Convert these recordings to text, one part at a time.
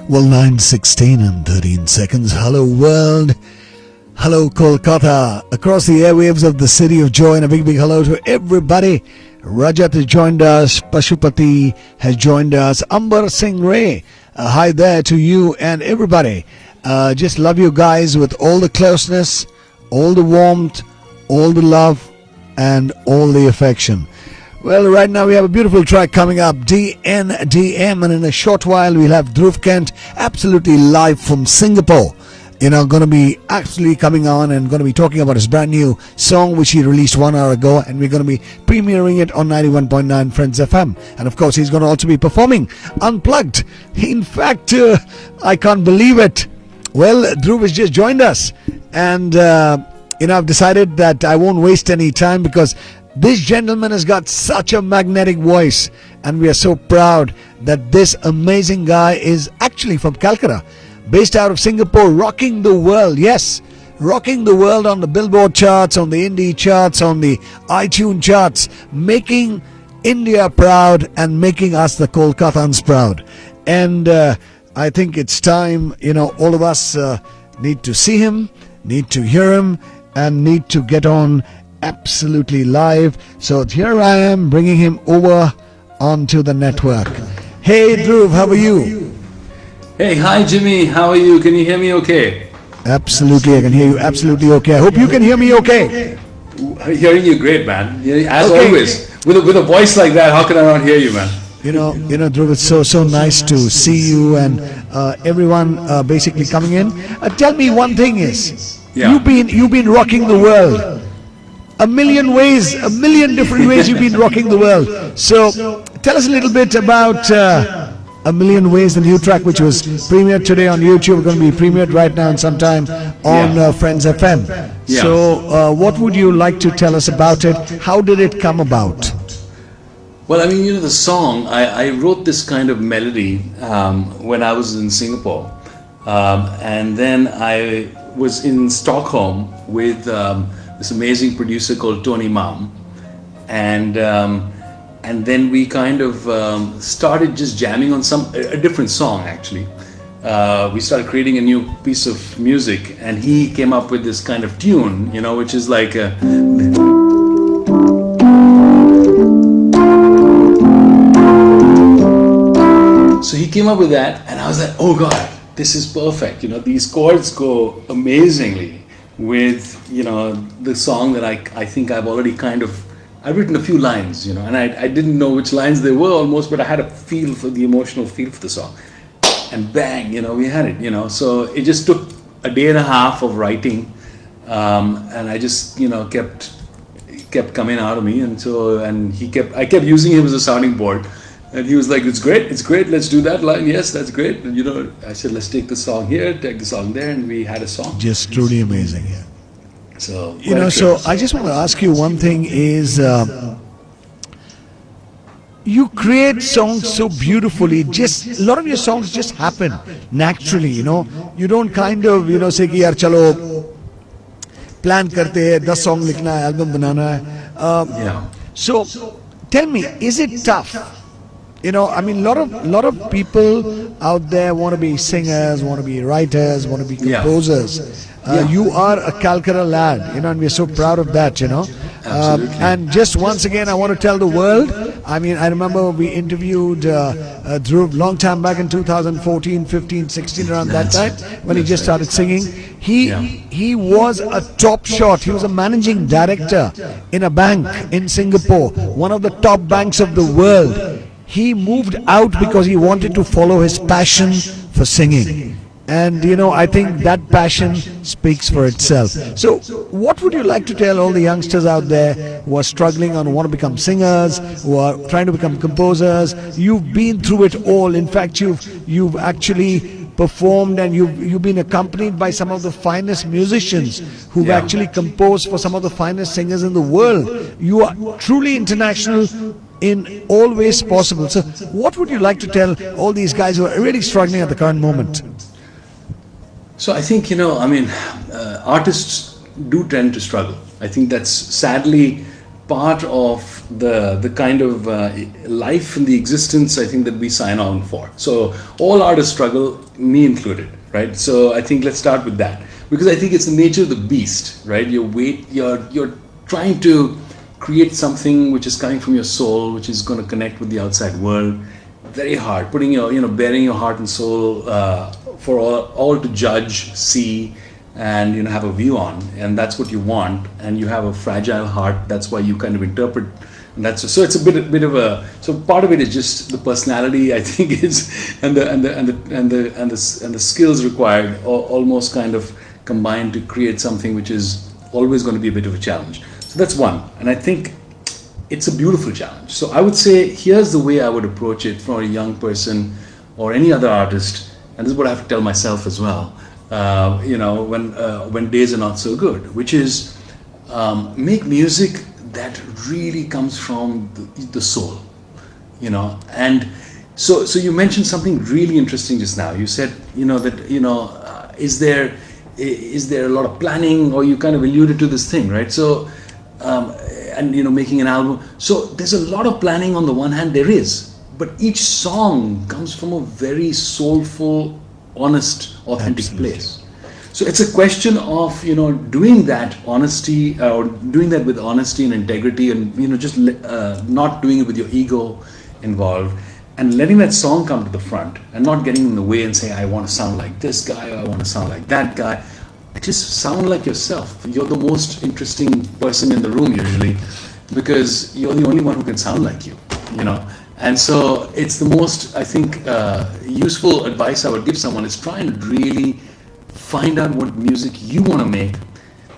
Well, 9:16 and 13 seconds. Hello, world. Hello, Kolkata. Across the airwaves of the city of joy, and a big, big hello to everybody. Rajat has joined us. Pashupati has joined us. Amber Singh Ray. Hi there to you and everybody. Just love you guys with all the closeness, all the warmth, all the love, and all the affection. Well, right now we have a beautiful track coming up, DNDM, and in a short while we'll have Druv Kent absolutely live from Singapore. Going to be actually coming on and going to be talking about his brand new song which he released 1 hour ago, and we're going to be premiering it on 91.9 Friends FM. And of course, he's going to also be performing unplugged. In fact, I can't believe it. Well, Druv has just joined us, and I've decided that I won't waste any time because this gentleman has got such a magnetic voice, and we are so proud that this amazing guy is actually from Calcutta, based out of Singapore, rocking the world. Yes, rocking the world on the Billboard charts, on the indie charts, on the iTunes charts, making India proud and making us the Kolkatans proud. And I think it's time, all of us need to see him, need to hear him, and need to get on absolutely live. So here I am bringing him over onto the network. Hey Druv, how are you? Hey, hi Jimmy, how are you? Can you hear me okay? Absolutely, I can hear you absolutely okay. I hope you can hear me okay. Hearing you great, man. As always, with a voice like that, how can I not hear you, man? Druv, it's so nice to see you and everyone basically coming in. Tell me one thing is, you've been rocking the world. A million ways, a million different ways you've been rocking the world. So tell us a little bit about A Million Ways, the new track which was premiered today on YouTube. We're going to be premiered right now and sometime on Friends FM. Yeah. So what would you like to tell us about it? How did it come about? Well, the song, I wrote this kind of melody when I was in Singapore. And then I was in Stockholm with this amazing producer called Tony Mam, and then we kind of started just jamming on a different song actually. We started creating a new piece of music, and he came up with this kind of tune, which is like a so he came up with that, and I was like, oh God, this is perfect. These chords go amazingly with the song that I think I've already I've written a few lines, and I didn't know which lines they were almost, but I had a feel for the emotional feel for the song, and bang, we had it, so it just took a day and a half of writing, and I just kept coming out of me, and I kept using him as a sounding board. And he was like, it's great, let's do that line, yes, that's great. And I said, let's take the song here, take the song there, and we had a song. Just truly amazing, yeah. So, so I just want to ask you one thing is, you create songs so beautifully, just a lot of your songs just happen naturally, you don't kind of, say ki yaar chalo, plan karte hai, 10 song likhna hai, album banana hai. So tell me, is it tough? A lot of people out there want to be singers, want to be writers, want to be composers. You are a Calcutta lad, and we're so proud of that, and just once again, I want to tell the world, I remember we interviewed Druv long time back in 2014, 15, 16, around that time, when he just started singing. He was a top shot. He was a managing director in a bank in Singapore, one of the top banks of the world. He moved out because he wanted to follow his passion for singing. And I think that passion speaks for itself. So what would you like to tell all the youngsters out there who are struggling and want to become singers, who are trying to become composers? You've been through it all. In fact, you've actually performed, and you've been accompanied by some of the finest musicians who've actually composed for some of the finest singers in the world. You are truly international in all ways possible. So what would you like to tell all these guys who are really struggling at the current moment? So I think, artists do tend to struggle. I think that's sadly part of the kind of life and the existence I think that we sign on for. So all artists struggle, me included, right? So I think let's start with that, because I think it's the nature of the beast, right? You're trying to create something which is coming from your soul, which is going to connect with the outside world. Very hard, putting bearing your heart and soul for all to judge, see, and have a view on, and that's what you want. And you have a fragile heart. That's why you kind of interpret. And so it's a bit of a. So part of it is just the personality, I think, is and the skills required, almost kind of combined to create something which is always going to be a bit of a challenge. So that's one, and I think it's a beautiful challenge. So I would say here's the way I would approach it for a young person or any other artist, and this is what I have to tell myself as well. When days are not so good, which is make music that really comes from the soul, and so you mentioned something really interesting just now. You said is there a lot of planning, or you kind of alluded to this thing, right? So making an album, so there's a lot of planning on the one hand, there is, but each song comes from a very soulful, honest, authentic place. So it's a question of doing that honesty, or doing that with honesty and integrity, and just not doing it with your ego involved, and letting that song come to the front, and not getting in the way and saying, I want to sound like this guy, or I want to sound like that guy. Just sound like yourself. You're the most interesting person in the room usually, because you're the only one who can sound like you. And so it's the most, I think, useful advice I would give someone is try and really find out what music you want to make,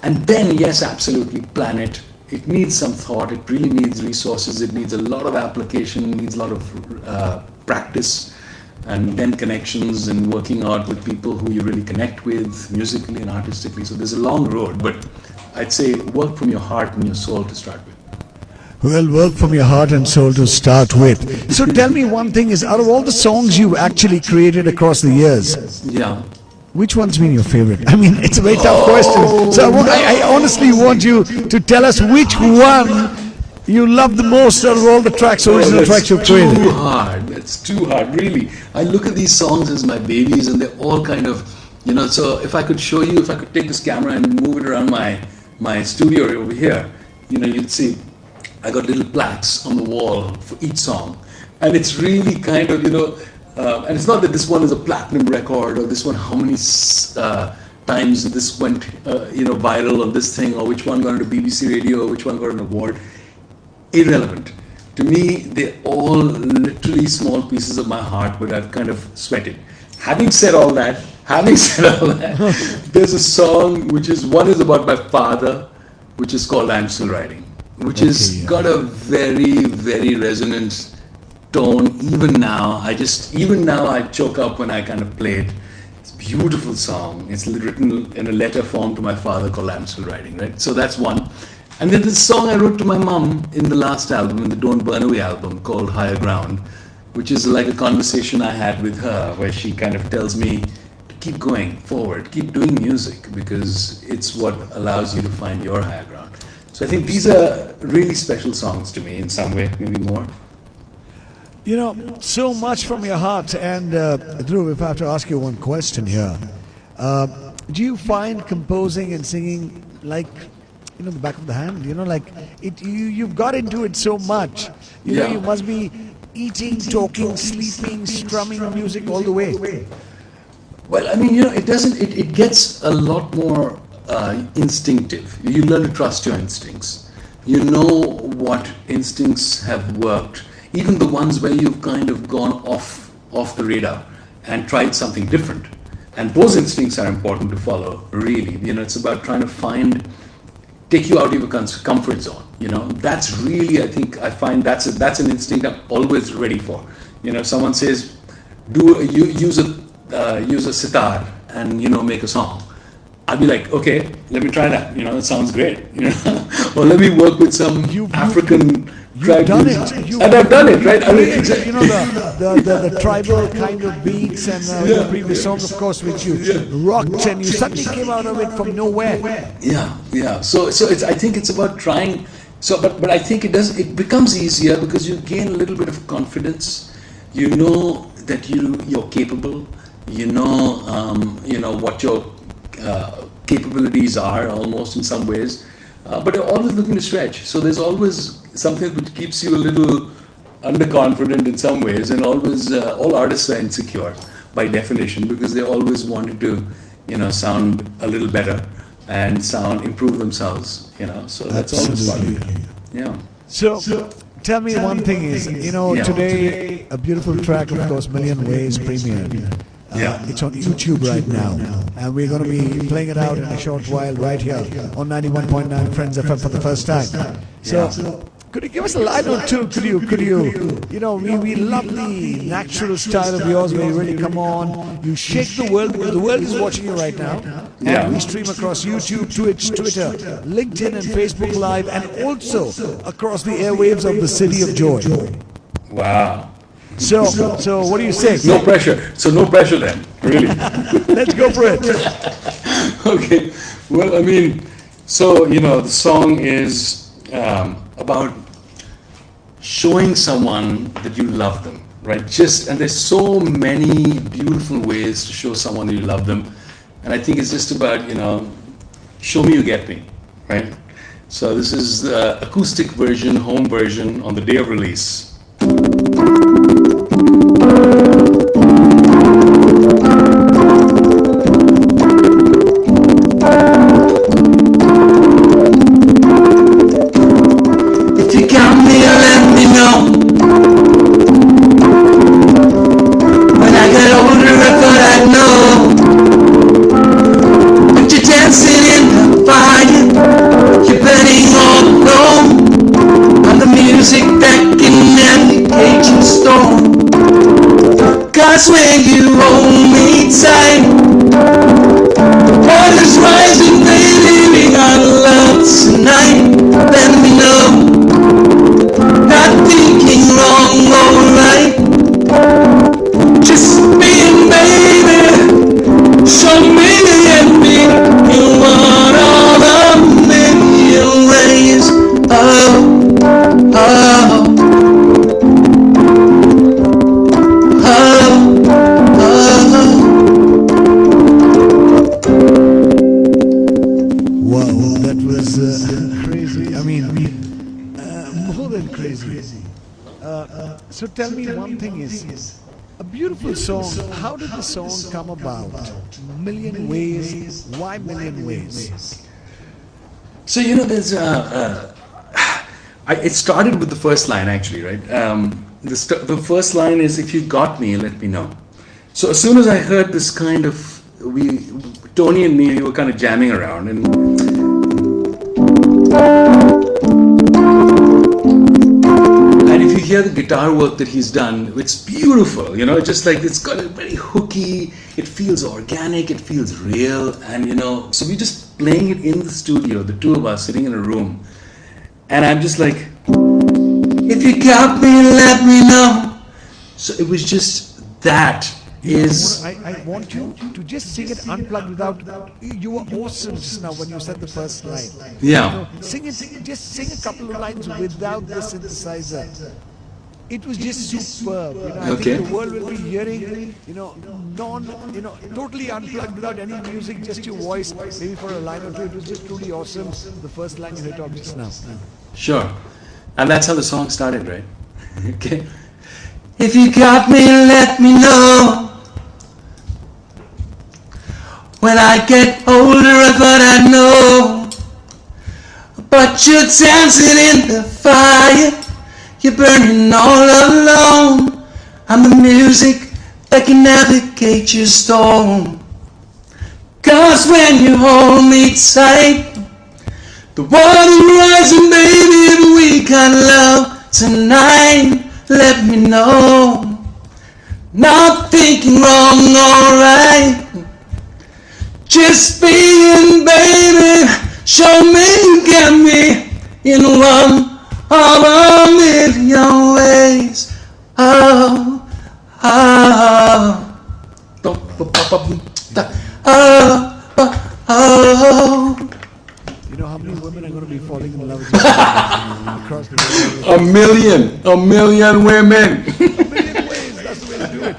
and then, yes, absolutely plan it. It needs some thought, it really needs resources, it needs a lot of application, it needs a lot of practice, and then connections and working out with people who you really connect with musically and artistically. So there's a long road, but I'd say work from your heart and your soul to start with. Well, work from your heart and soul to start with. So tell me one thing is, out of all the songs you've actually created across the years, yeah, which one's been your favorite? I mean, it's a very tough question. So I honestly want you to tell us which one you love the most out of all the tracks, original tracks you've created. That's too hard, really. I look at these songs as my babies, and they're all kind of, so if I could show you, if I could take this camera and move it around my studio over here, you'd see I got little plaques on the wall for each song. And it's really kind of, and it's not that this one is a platinum record, or this one, how many times this went, viral on this thing, or which one got into BBC Radio, or which one got an award. Irrelevant. To me, they're all literally small pieces of my heart, but I've kind of sweated. Having said all that, there's a song one is about my father, which is called I'm Still Writing, which has got a very, very resonant tone. Even now I choke up when I kind of play it. It's a beautiful song. It's written in a letter form to my father called I'm Still Writing, right? So that's one. And then this song I wrote to my mum in the last album, in the Don't Burn Away album, called Higher Ground, which is like a conversation I had with her, where she kind of tells me to keep going forward, keep doing music, because it's what allows you to find your higher ground. So I think these are really special songs to me in some way, maybe more. So much from your heart. And Dhruv, if I have to ask you one question here, do you find composing and singing like the back of the hand? You've got into it so much. You must be eating, talking, sleeping, strumming music all the way. Well, I mean, it gets a lot more instinctive. You learn to trust your instincts. You know what instincts have worked, even the ones where you've kind of gone off the radar and tried something different. And those instincts are important to follow, really. It's about trying to take you out of your comfort zone. That's really, I find that's an instinct I'm always ready for. If someone says, use a sitar and make a song, I'll be like, okay, let me try that. It sounds great. Or let me work with some African tribe. And I've done it, right? I mean, the tribal kind of beats and the previous songs, of course, which you rocked, and you suddenly came out of it from nowhere. Yeah. So I think it's about trying So, but I think it becomes easier because you gain a little bit of confidence. You know that you're capable. You know what your capabilities are almost in some ways. But you're always looking to stretch. So there's always something which keeps you a little underconfident in some ways, and always all artists are insecure by definition because they always wanted to, sound a little better and improve themselves. So that's always part of it. Yeah. So tell me one thing is, today a beautiful track, of course, Million Ways premiered. It's on YouTube right now, and we're going to be playing it out in a short while right here on 91.9 Friends FM for the first time. So, could you give us a line or two? Could you? We love the natural style of yours where you really come on, you shake the world because the world is watching you right now. And we stream across YouTube, Twitch, Twitter, LinkedIn, and Facebook Live, and also across the airwaves of the City of Joy. Wow. So what do you say? No pressure. So no pressure then, really. Let's go for it. Okay. Well, I mean, so, the song is about showing someone that you love them, right? And there's so many beautiful ways to show someone that you love them. And I think it's just about, show me you get me, right? So this is the acoustic version, home version on the day of release. Cause when you hold me tight, water's rising, baby, we got love tonight. Let me know, not thinking wrong, alright. Just being, baby, show me and me. You want all the million ways. Oh, oh. So tell me one thing is, a beautiful song, how did the song come about? Million Ways, why Million Ways? So, there's it started with the first line actually, right? The first line is, if you got me, let me know. So as soon as I heard this kind of, Tony and me, we were kind of jamming around, and if you hear the guitar work that he's done, it's beautiful, just like it's got a very hooky, it feels organic, it feels real, and so we're just playing it in the studio, the two of us sitting in a room, and I'm just like, if you got me, let me know. So it was just that. I want you to just sing it unplugged without. You were awesome just now when you said the first line. Yeah. Sing it. Just sing a couple of lines without the synthesizer. It was just superb. I think the world will be hearing, totally unplugged without any music, just your voice, maybe for a line or two. It was just truly awesome. The first line you hit off just now. Sure. And that's how the song started, right? Okay. If you got me, let me know. When I get older, I thought I know. But you're dancing in the fire. You're burning all alone. I'm the music that can navigate your storm. Cause when you hold me tight, the water's rising, baby, and we got love tonight. Let me know, not thinking wrong, alright. Just being, baby, show me you get me in one of a million ways. Oh, oh, oh, oh, oh. You know how many women are going to be falling in love with you across the world. A million women. A million ways. That's the way to do it.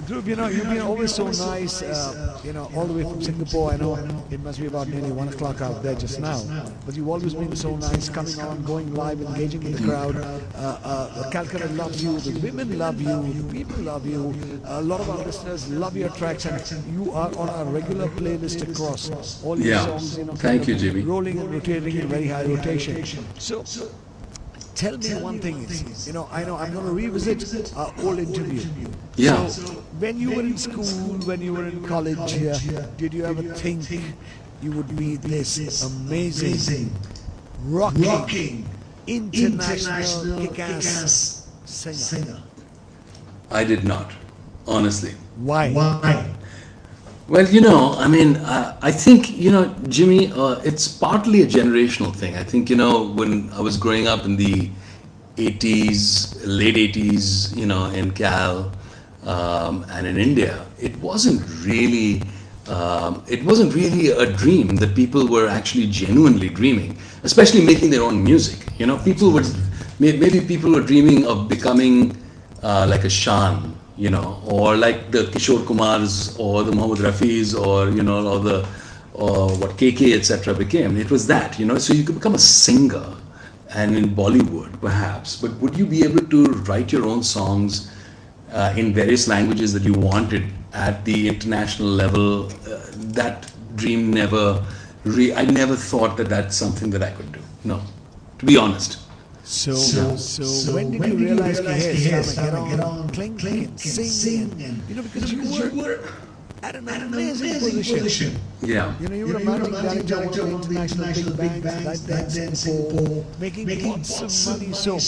Dhruv, you've been always so nice. All the way from Singapore. I know it must be about nearly 1 o'clock out there just now. But you've always been so nice, coming on, going live, engaging with the crowd. Calcutta loves you. The women love you. The people love you. A lot of our listeners love your tracks, and you are on our regular playlist across all your songs. Thank you, Jimmy. Rolling and rotating in very high rotation. So, tell me one thing. I know I'm going to revisit our old interview. Yeah. So, when you were in school, when you were in college here, did you ever think you would be this amazing, rocking, international kick-ass singer? I did not, honestly. Why? Well, I think, Jimmy, it's partly a generational thing. I think, when I was growing up in the 80s, late 80s, in Cal and in India, it wasn't really a dream that people were actually genuinely dreaming, especially making their own music. Maybe people were dreaming of becoming like a Shan, or like the Kishore Kumars or the Mohammed Rafis or what KK etc. became. It was that, so you could become a singer and in Bollywood perhaps, but would you be able to write your own songs in various languages that you wanted at the international level? That dream I never thought that that's something that I could do. No, to be honest. So when did you realize that, get on, clink, and sing, because you were at an amazing position. Yeah. You were a managing director of international big banks back then in Singapore, making lots of money. So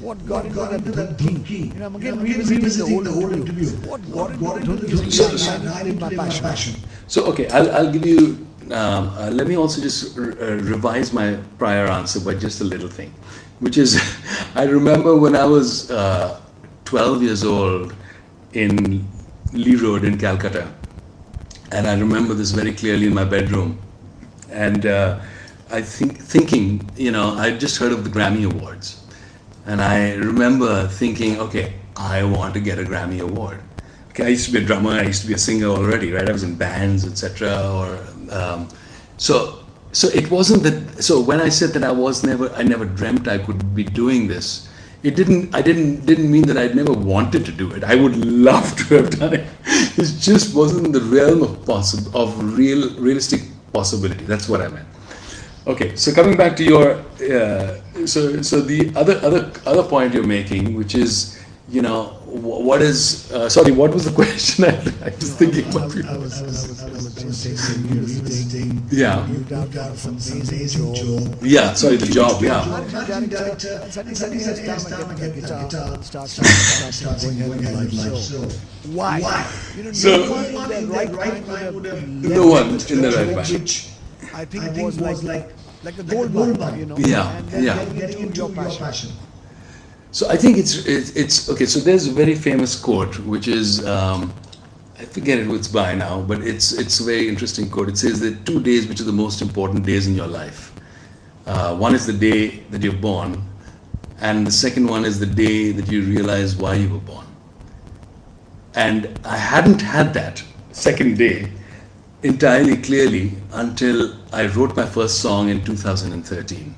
what got into that Dhruv key? I'm again revisiting the whole interview. What got into Dhruv key? My passion. So okay, I'll give you. Let me also just revise my prior answer by just a little thing, which is, I remember when I was 12 years old in Lee Road in Calcutta, and I remember this very clearly in my bedroom, and thinking, I just heard of the Grammy Awards, and I remember thinking, okay, I want to get a Grammy Award. Okay, I used to be a drummer, I used to be a singer already, right? I was in bands, etc. So it wasn't that. So when I said that I never dreamt I could be doing this. I didn't mean that I'd never wanted to do it. I would love to have done it. It just wasn't in the realm of realistic possibility. That's what I meant. Okay, so coming back to your so the other point you're making, which is, what is what was the question? I was thinking about it. I was just saying, yeah. You've done some amazing job. Yeah, sorry, the job, yeah. Managing director, suddenly there's time I get the guitar, start going ahead like so. Why? No one in the right mind would have no one in the right mind. Which I think was like a gold mine, Yeah, and then yeah. getting into your passion. So I think it's okay. So there's a very famous quote, which is I forget who it's by now, but it's a very interesting quote. It says that 2 days which are the most important days in your life. One is the day that you're born, and the second one is the day that you realize why you were born. And I hadn't had that second day entirely clearly until I wrote my first song in 2013.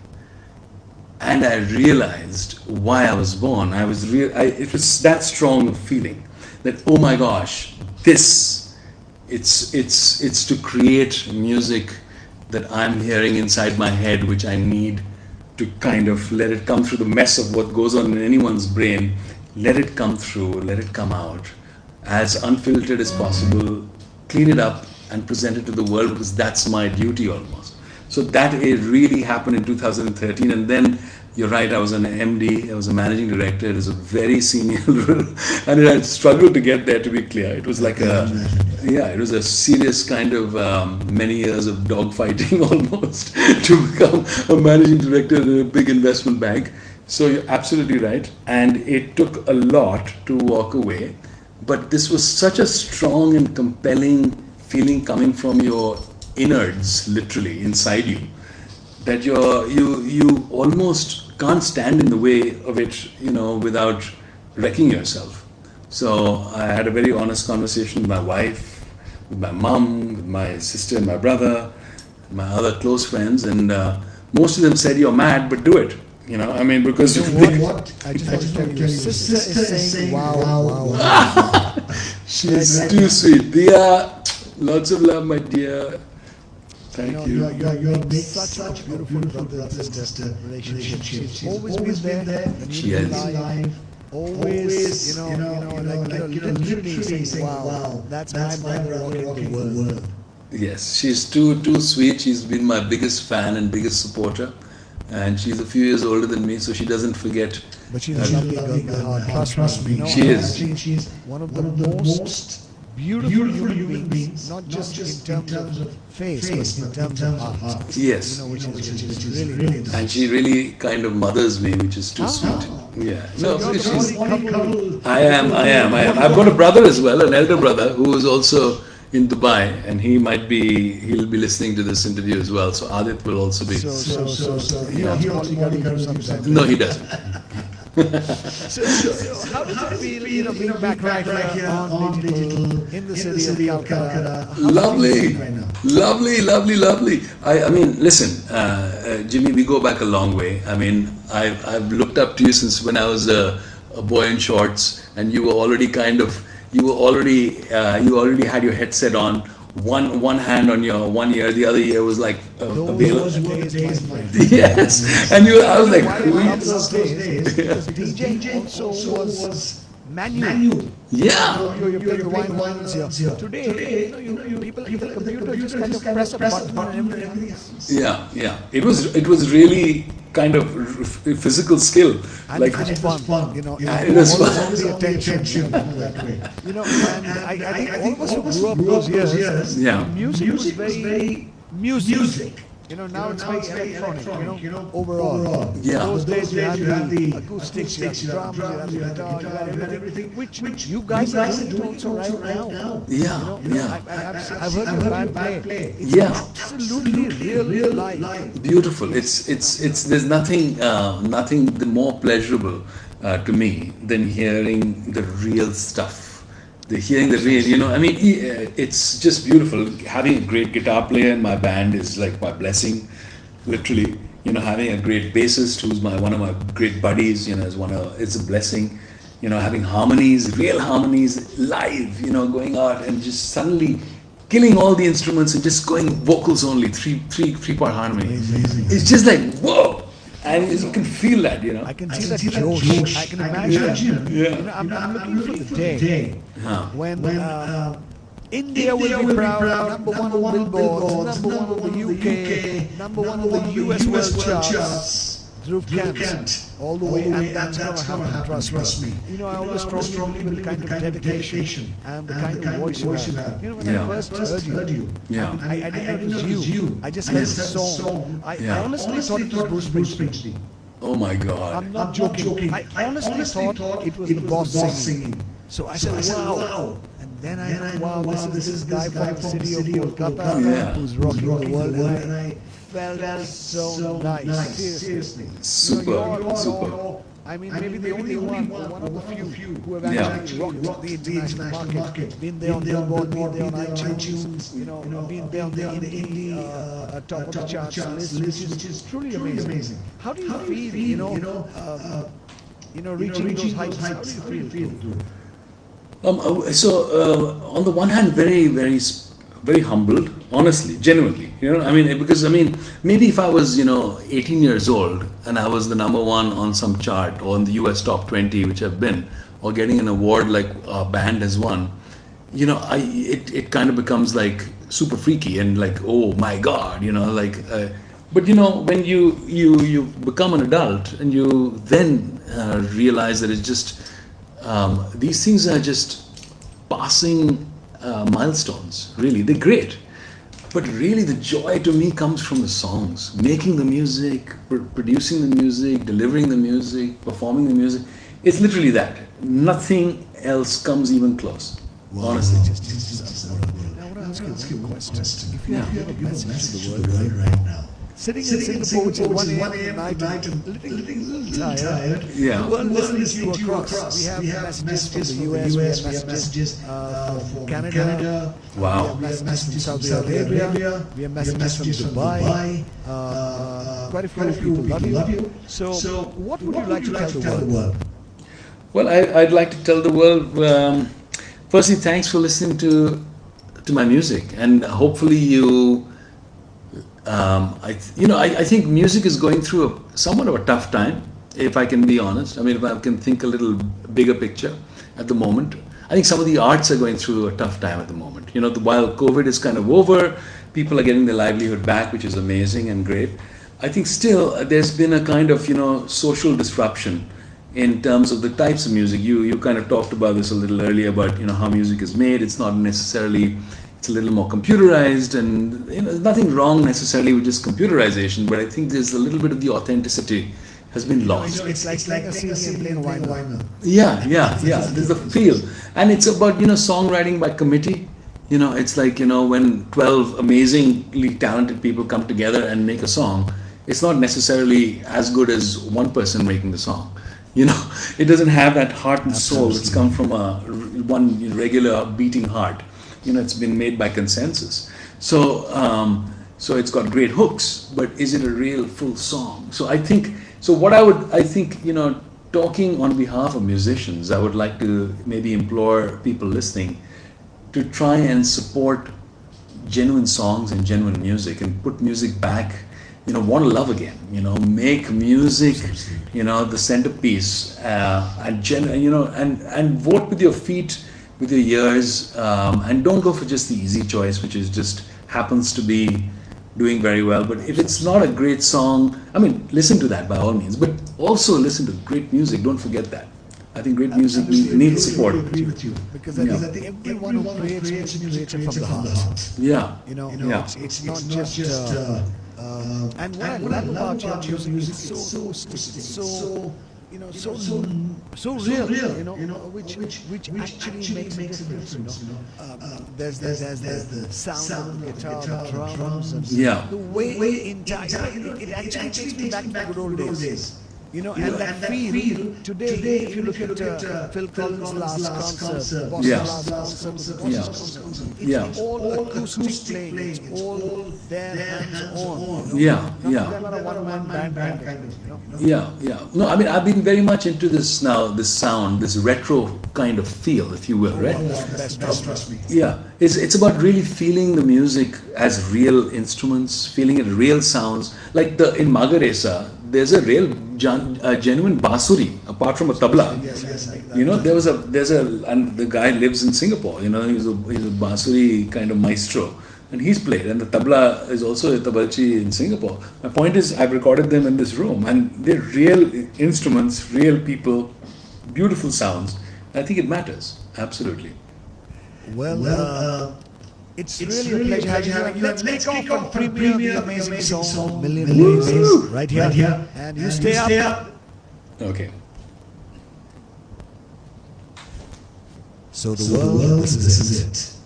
And I realized why I was born. It was that strong a feeling that, oh my gosh, it's to create music that I'm hearing inside my head, which I need to kind of let it come through the mess of what goes on in anyone's brain. Let it come through, let it come out as unfiltered as possible, clean it up and present it to the world, because that's my duty almost. So that it really happened in 2013, and then you're right, I was an MD, I was a managing director, it was a very senior role, and I struggled to get there, to be clear. It was like it was a serious kind of many years of dogfighting almost to become a managing director in a big investment bank. So you're absolutely right, and it took a lot to walk away, but this was such a strong and compelling feeling coming from your innards, literally inside you, that you almost can't stand in the way of it, without wrecking yourself. So I had a very honest conversation with my wife, with my mom, with my sister and my brother, my other close friends, and most of them said, "You're mad, but do it." Because What? I just want to tell you, your sister is saying, wow. she's too sweet. Dia, lots of love, my dear. Thank you. You're such a beautiful brother-sister relationship. She's always been there. And She is. Always, literally saying, wow, that's my brother rocking the world. Yes, she's too sweet. She's been my biggest fan and biggest supporter. And she's a few years older than me, so she doesn't forget. But she's a lovely girl. Trust me. She is. She's one of the most beautiful human beings, not just in terms of face, but in terms of heart. Yes. Which is really nice. And she really kind of mothers me, which is too sweet. Yeah. No, she's. I am. I've got a brother as well, an elder brother, who is also in Dubai, and he'll be listening to this interview as well. So Adit will also be. So he also got to do something. No, he doesn't. So how does it feel, being back right here on digital in the city of Calcutta? Lovely. I mean, listen, Jimmy, we go back a long way. I mean, I've looked up to you since when I was a boy in shorts, and you were already you already had your headset on. One hand on your one ear, the other ear was like Those were the days, my friend. Yes, and I was like, Those days, because DJ also was manual. yeah. You're playing the wine here. Today, people use the computer, just kind of press a button and everything. Yeah. It was really kind of physical skill. And Like it was fun, it was fun. the attention that way. And I think all of us who grew up those years, Yeah. music was very music. Now it's very electronic, overall. Yeah. Those days you had the acoustics, you had the drums, you had the guitar, you had everything, which you guys are doing also right now. Yeah. I've heard your band play. It's Yeah. absolutely real life. Beautiful. It's there's nothing the more pleasurable to me than hearing the real stuff. Hearing the real, it's just beautiful. Having a great guitar player in my band is like my blessing, literally. Having a great bassist who's one of my great buddies, it's a blessing. Having real harmonies live, going out and just suddenly killing all the instruments and just going vocals only, three-part harmony. It's just like, whoa! And you can feel that, I can see that josh. I can imagine. Yeah. I'm looking for the day when India will be proud, number one on Billboard, number one on the UK, number one on the US World Charts. Druv Kent, all the way, and that's going to happen, trust me. I always strongly believe in the kind of dedication and the kind of voice you have. When I first heard you, I didn't know it was you. I just heard the song. I honestly thought it was Bruce Springsteen. Oh my God. I'm not joking. I honestly thought it was the boss singing. So I said, wow. And then I thought, wow, this is the guy from the city of Kolkata who's rocking the world. And I felt so nice. Seriously. Super. I mean, maybe the only one of the few who have actually rocked the international market, been there on Billboard, been there on iTunes, been there on the indie top of the charts list, which is truly amazing. How do you feel, reaching those heights? How do you feel? So on the one hand, very, very, very humbled, honestly, genuinely. Because maybe if I was 18 years old and I was the number one on some chart or in the US top 20, which I've been, or getting an award like our band has won, it kind of becomes like super freaky and like, oh my God, but when you become an adult and you then realize that it's just these things are just passing milestones. Really, they're great, but really the joy to me comes from the songs, making the music, producing the music, delivering the music, performing the music. It's literally that. Nothing else comes even close. Honestly. Now I want to ask you a question. If you have a message to the world right now, sitting in Singapore, which is 1 a.m. at night, and little tired. Yeah. Well, listening to you across. We have messages from the US, we have messages from Canada. Wow. We have messages from Saudi Arabia. We have messages from Dubai. Quite a few people love you. So, what would you like to tell the world? Well, I'd like to tell the world, firstly, thanks for listening to my music, and hopefully you, I think music is going through somewhat of a tough time, if I can be honest. I mean, if I can think a little bigger picture at the moment. I think some of the arts are going through a tough time at the moment. While COVID is kind of over, people are getting their livelihood back, which is amazing and great. I think still there's been a kind of, social disruption in terms of the types of music. You kind of talked about this a little earlier about, how music is made. It's not necessarily, it's a little more computerized, and there's nothing wrong necessarily with just computerization, but I think there's a little bit of the authenticity has been lost. It's like a CD and playing a vinyl. Yeah. There's a feel. And it's about, songwriting by committee. It's like, when 12 amazingly talented people come together and make a song, it's not necessarily as good as one person making the song. It doesn't have that heart and soul that's come from one regular beating heart. It's been made by consensus. So it's got great hooks, but is it a real full song? So I think, talking on behalf of musicians, I would like to maybe implore people listening to try and support genuine songs and genuine music, and put music back, want to love again, make music, the centerpiece, and vote with your feet, with your ears, and don't go for just the easy choice, which is just happens to be doing very well. But if it's not a great song, listen to that by all means, but also listen to great music. Don't forget that. I think great music needs support. I agree with you, because I think everyone who creates music creates it from the heart. Yeah. It's not just. And what I love about your music is it's so real, which actually makes a difference. There's the sound of the guitar, the drums, and the way it actually takes me back to the good old days. And that feel today, if you look at Phil Collins' last concert, Boston's last concert, it's all acoustic playing, it's all their hands on. They're not a one-man band kind of. No, I've been very much into this now, this sound, this retro kind of feel, if you will, right? Trust me. Yeah, it's about really feeling the music as real instruments, feeling it real sounds. Like in Magaresa, there's a real genuine basuri, apart from a tabla. Yes, and the guy lives in Singapore. He's a basuri kind of maestro, and he's played. And the tabla is also a tabalchi in Singapore. My point is, I've recorded them in this room, and they're real instruments, real people, beautiful sounds. I think it matters, absolutely. Well, it's really a pleasure having you. Let's kick off and premiere the amazing song, Million Days, right here. And you stay up. Okay. So the world, this is it.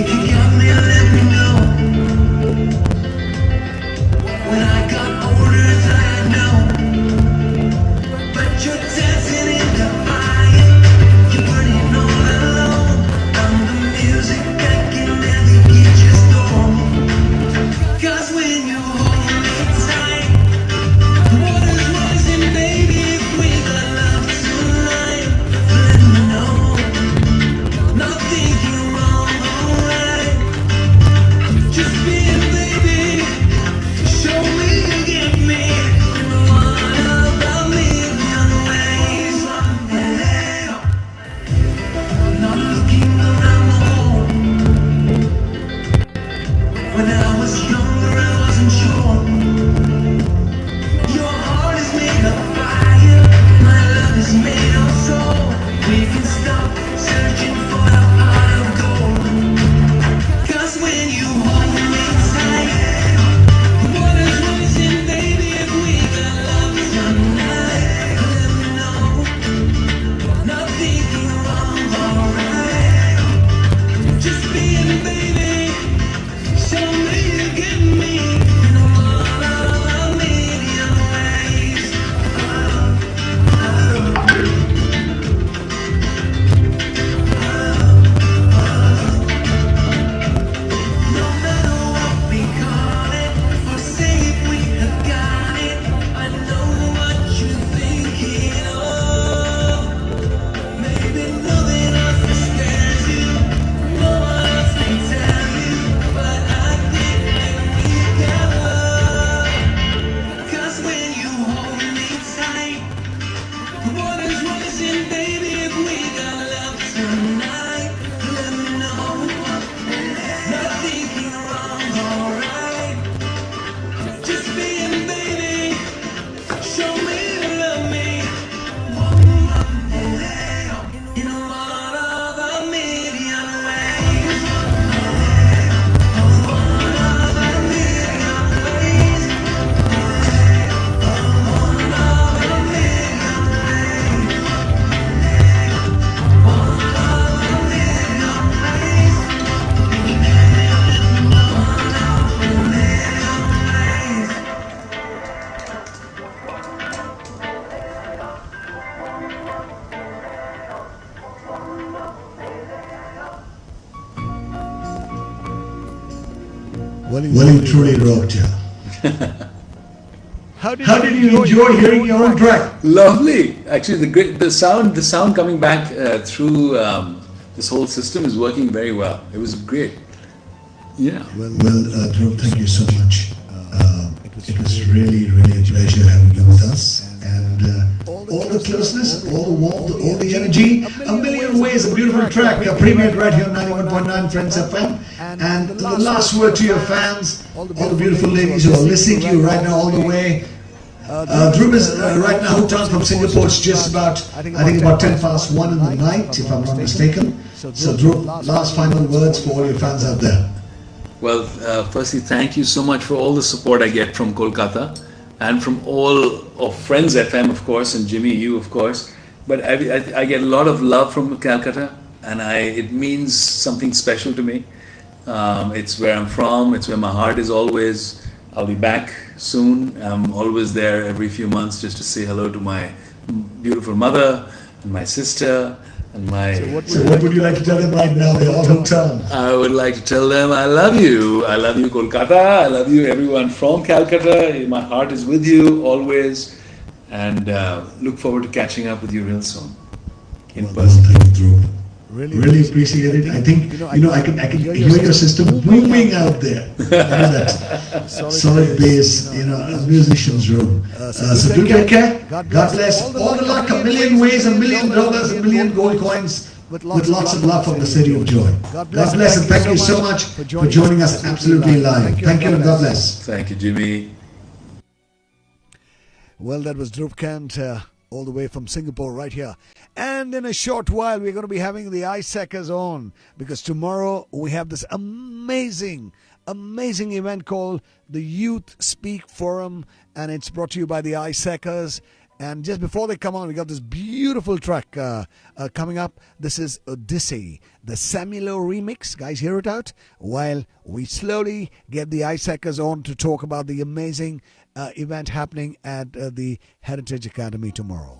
If you got me, let me know. When I got older, I know. But you're dancing in the Well, Well, he truly rocked you. how How did you enjoy hearing your own track? Lovely. Actually, the sound coming back through this whole system is working very well. It was great. Yeah. Well, Dhruv, thank you so much. It was really, really a pleasure having you with us. And all the closeness, all the warmth, all the energy, a million ways, a beautiful track, premiered right here on 91.9 Friends FM. And the last word to your fans, all the beautiful ladies who are listening to you right now all the way. Dhruv is right now hooked on from Singapore. It's just about, I think about 10 past 1 in the night, if I'm not mistaken. So Dhruv, last final words for all your fans out there. Well, firstly, thank you so much for all the support I get from Kolkata and from all of Friends FM, of course, and Jimmy, you, of course. But I get a lot of love from Calcutta, and it means something special to me. It's where I'm from. It's where my heart is always. I'll be back soon. I'm always there every few months just to say hello to my beautiful mother and my sister. So what would you like to tell them right now? They're all hooked on. I would like to tell them I love you. I love you, Kolkata. I love you, everyone from Calcutta. My heart is with you always. And look forward to catching up with you real soon in person. Thank you, Dhruv. Really appreciate it. I think, I can hear your system booming out there. That solid bass, a musician's room. So do take care. God bless. All the luck, $1 million ways, $1 million, $1 million gold coins with lots of love from the City of Joy. God bless and thank you so much for joining us absolutely live. Thank you and God bless. Thank you, Jimmy. Well, that was Druv Kent, all the way from Singapore right here. And in a short while, we're going to be having the Icehackers on, because tomorrow we have this amazing event called the Youth Speak Forum, and it's brought to you by the Icehackers. And just before they come on, we got this beautiful track coming up. This is Odyssey, the Samuelo remix. Guys, hear it out while we slowly get the Icehackers on to talk about the amazing event happening at the Heritage Academy tomorrow.